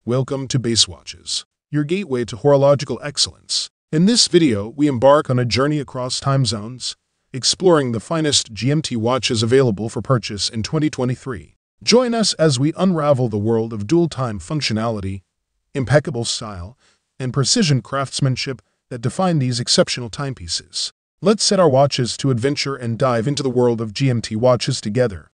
Welcome to Base Watches, your gateway to horological excellence. In this video, we embark on a journey across time zones, exploring the finest GMT watches available for purchase in 2023. Join us as we unravel the world of dual-time functionality, impeccable style, and precision craftsmanship that define these exceptional timepieces. Let's set our watches to adventure and dive into the world of GMT watches together.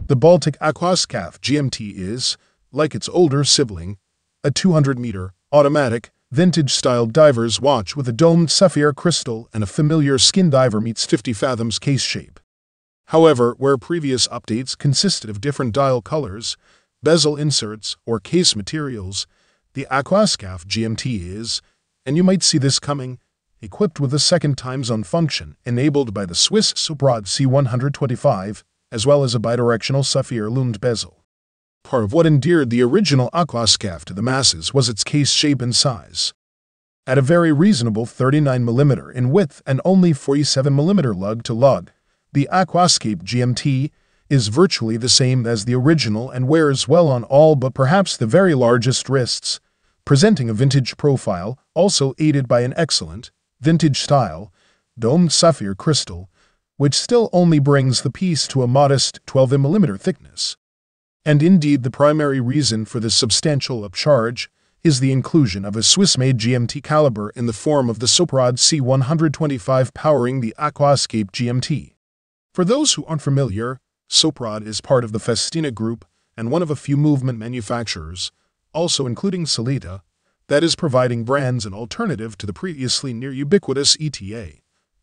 The Baltic Aquascaphe GMT is, like its older sibling, a 200-meter, automatic, vintage-style diver's watch with a domed sapphire crystal and a familiar skin diver meets 50 fathoms case shape. However, where previous updates consisted of different dial colors, bezel inserts, or case materials, the Aquascaphe GMT is, and you might see this coming, equipped with a second time zone function enabled by the Swiss Soprod C125, as well as a bidirectional sapphire-lumed bezel. Part of what endeared the original Aquascaphe to the masses was its case shape and size. At a very reasonable 39mm in width and only 47mm lug-to-lug, the Aquascaphe GMT is virtually the same as the original and wears well on all but perhaps the very largest wrists, presenting a vintage profile, also aided by an excellent, vintage-style, domed sapphire crystal, which still only brings the piece to a modest 12mm thickness. And indeed, the primary reason for this substantial upcharge is the inclusion of a Swiss-made GMT caliber in the form of the Soprod C125 powering the Aquascaphe GMT. For those who aren't familiar, Soprod is part of the Festina Group and one of a few movement manufacturers, also including Sellita, that is providing brands an alternative to the previously near-ubiquitous ETA,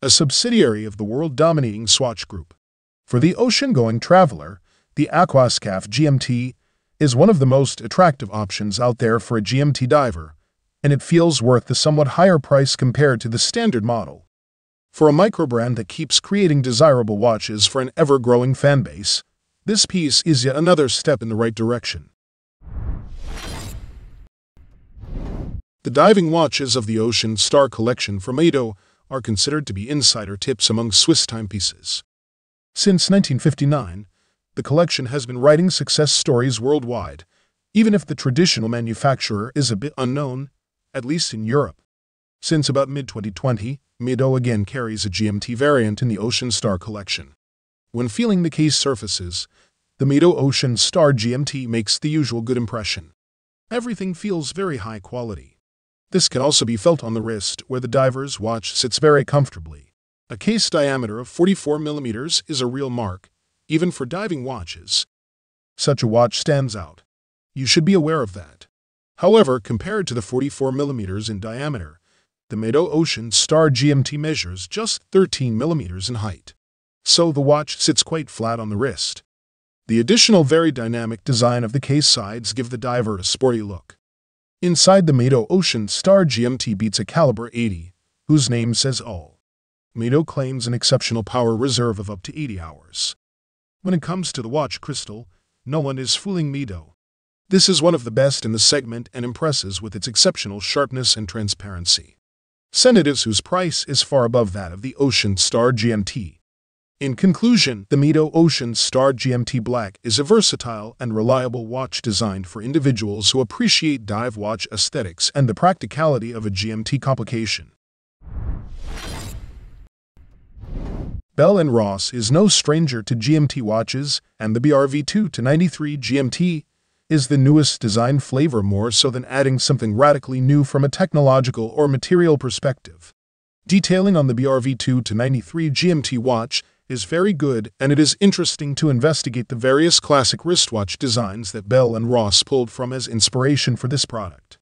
a subsidiary of the world-dominating Swatch Group. For the ocean-going traveler, the Aquascaphe GMT is one of the most attractive options out there for a GMT diver, and it feels worth the somewhat higher price compared to the standard model. For a microbrand that keeps creating desirable watches for an ever-growing fanbase, this piece is yet another step in the right direction. The diving watches of the Ocean Star collection from Mado are considered to be insider tips among Swiss timepieces. Since 1959, the collection has been writing success stories worldwide, even if the traditional manufacturer is a bit unknown, at least in Europe. Since about mid-2020, Mado again carries a GMT variant in the Ocean Star collection. When feeling the case surfaces, the Mado Ocean Star GMT makes the usual good impression. Everything feels very high quality. This can also be felt on the wrist, where the diver's watch sits very comfortably. A case diameter of 44mm is a real mark, even for diving watches. Such a watch stands out. You should be aware of that. However, compared to the 44mm in diameter, the Mado Ocean Star GMT measures just 13mm in height. So the watch sits quite flat on the wrist. The additional very dynamic design of the case sides give the diver a sporty look. Inside, the Mado Ocean Star GMT beats a caliber 80, whose name says all. Mado claims an exceptional power reserve of up to 80 hours. When it comes to the watch crystal, no one is fooling Mado. This is one of the best in the segment and impresses with its exceptional sharpness and transparency. Sensitives whose price is far above that of the Ocean Star GMT. In conclusion, the Mado Ocean Star GMT Black is a versatile and reliable watch designed for individuals who appreciate dive watch aesthetics and the practicality of a GMT complication. Bell & Ross is no stranger to GMT watches, and the BRV2-93 GMT is the newest design flavor, more so than adding something radically new from a technological or material perspective. Detailing on the BRV2-93 GMT watch is very good, and it is interesting to investigate the various classic wristwatch designs that Bell & Ross pulled from as inspiration for this product.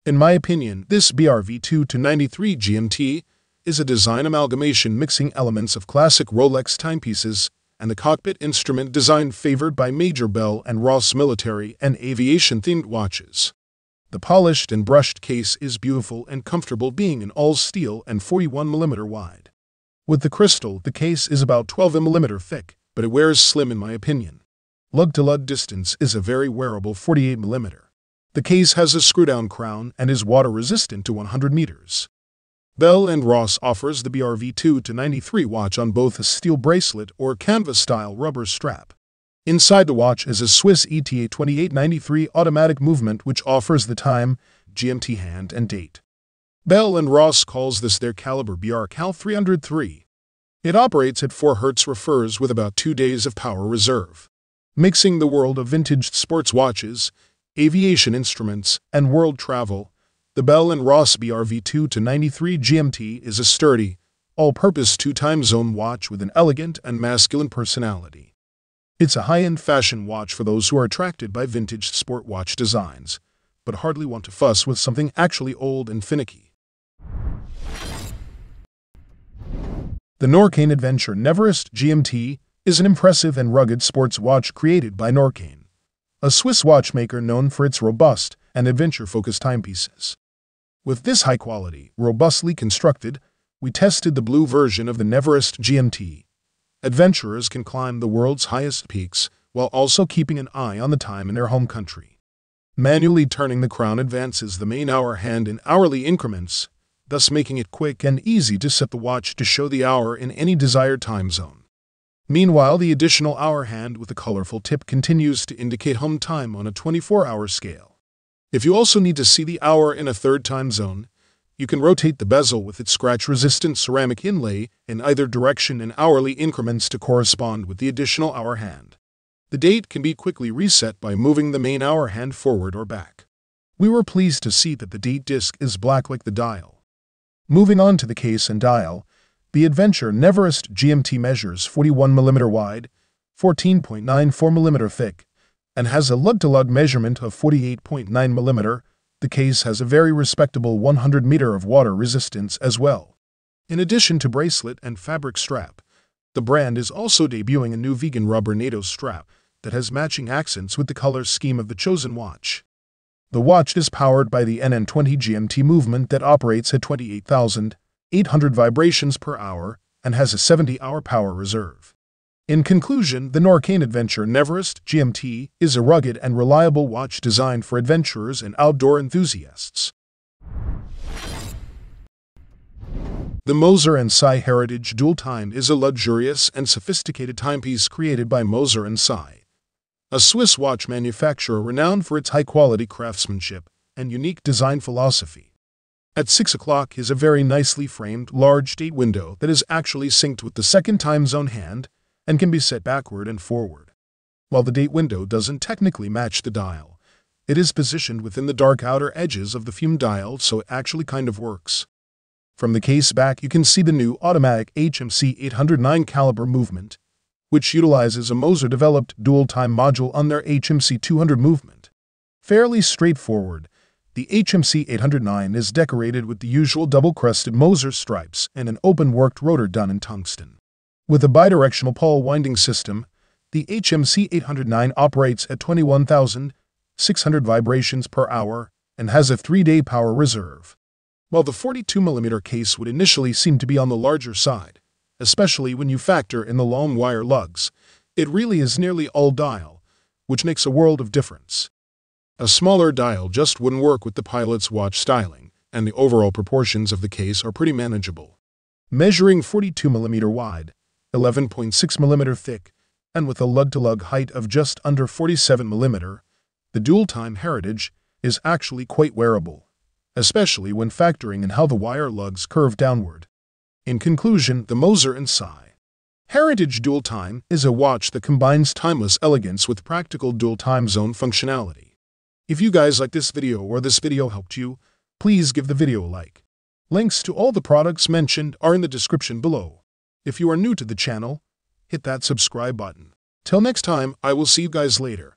In my opinion, this BRV2-93 GMT is a design amalgamation mixing elements of classic Rolex timepieces and the cockpit instrument design favored by major Bell & Ross military and aviation-themed watches. The polished and brushed case is beautiful and comfortable, being in all steel and 41mm wide. With the crystal, the case is about 12mm thick, but it wears slim in my opinion. Lug-to-lug distance is a very wearable 48mm. The case has a screw-down crown and is water-resistant to 100 meters. Bell & Ross offers the BRV2-93 watch on both a steel bracelet or canvas-style rubber strap. Inside the watch is a Swiss ETA 2893 automatic movement which offers the time, GMT hand and date. Bell & Ross calls this their caliber BR Cal 303. It operates at 4 Hz refers with about 2 days of power reserve. Mixing the world of vintage sports watches, aviation instruments, and world travel, the Bell & Ross BRV2-93 GMT is a sturdy, all-purpose 2-time zone watch with an elegant and masculine personality. It's a high-end fashion watch for those who are attracted by vintage sport watch designs, but hardly want to fuss with something actually old and finicky. The Norqain Adventure Neverest GMT is an impressive and rugged sports watch created by Norqain, a Swiss watchmaker known for its robust and adventure-focused timepieces. With this high quality, robustly constructed, we tested the blue version of the Neverest GMT. Adventurers can climb the world's highest peaks while also keeping an eye on the time in their home country. Manually turning the crown advances the main hour hand in hourly increments, thus making it quick and easy to set the watch to show the hour in any desired time zone. Meanwhile, the additional hour hand with a colorful tip continues to indicate home time on a 24-hour scale. If you also need to see the hour in a third time zone, you can rotate the bezel with its scratch-resistant ceramic inlay in either direction in hourly increments to correspond with the additional hour hand. The date can be quickly reset by moving the main hour hand forward or back. We were pleased to see that the date disc is black like the dial. Moving on to the case and dial, the Adventure Neverest GMT measures 41 mm wide, 14.94 mm thick, and has a lug-to-lug measurement of 48.9 mm. The case has a very respectable 100 meter of water resistance as well. In addition to bracelet and fabric strap, the brand is also debuting a new vegan rubber NATO strap that has matching accents with the color scheme of the chosen watch. The watch is powered by the NN20 GMT movement that operates at 28,800 vibrations per hour and has a 70-hour power reserve. In conclusion, the Norqain Adventure Neverest GMT is a rugged and reliable watch designed for adventurers and outdoor enthusiasts. The Moser & Sy Heritage Dual Time is a luxurious and sophisticated timepiece created by Moser & Sy, a Swiss watch manufacturer renowned for its high-quality craftsmanship and unique design philosophy. At 6 o'clock is a very nicely framed large date window that is actually synced with the second time zone hand and can be set backward and forward. While the date window doesn't technically match the dial, it is positioned within the dark outer edges of the fume dial, so it actually kind of works. From the case back you can see the new automatic HMC 809 caliber movement, which utilizes a Moser-developed dual-time module on their HMC 200 movement. Fairly straightforward, the HMC 809 is decorated with the usual double-crested Moser stripes and an open-worked rotor done in tungsten. With a bidirectional pole winding system, the HMC 809 operates at 21,600 vibrations per hour and has a 3-day power reserve. While the 42mm case would initially seem to be on the larger side, especially when you factor in the long wire lugs, it really is nearly all dial, which makes a world of difference. A smaller dial just wouldn't work with the pilot's watch styling, and the overall proportions of the case are pretty manageable. Measuring 42mm wide, 11.6mm thick, and with a lug-to-lug height of just under 47mm, the dual-time Heritage is actually quite wearable, especially when factoring in how the wire lugs curve downward. In conclusion, the Moser & Sy Heritage Dual Time is a watch that combines timeless elegance with practical dual time zone functionality. If you guys like this video or this video helped you, please give the video a like. Links to all the products mentioned are in the description below. If you are new to the channel, hit that subscribe button. Till next time, I will see you guys later.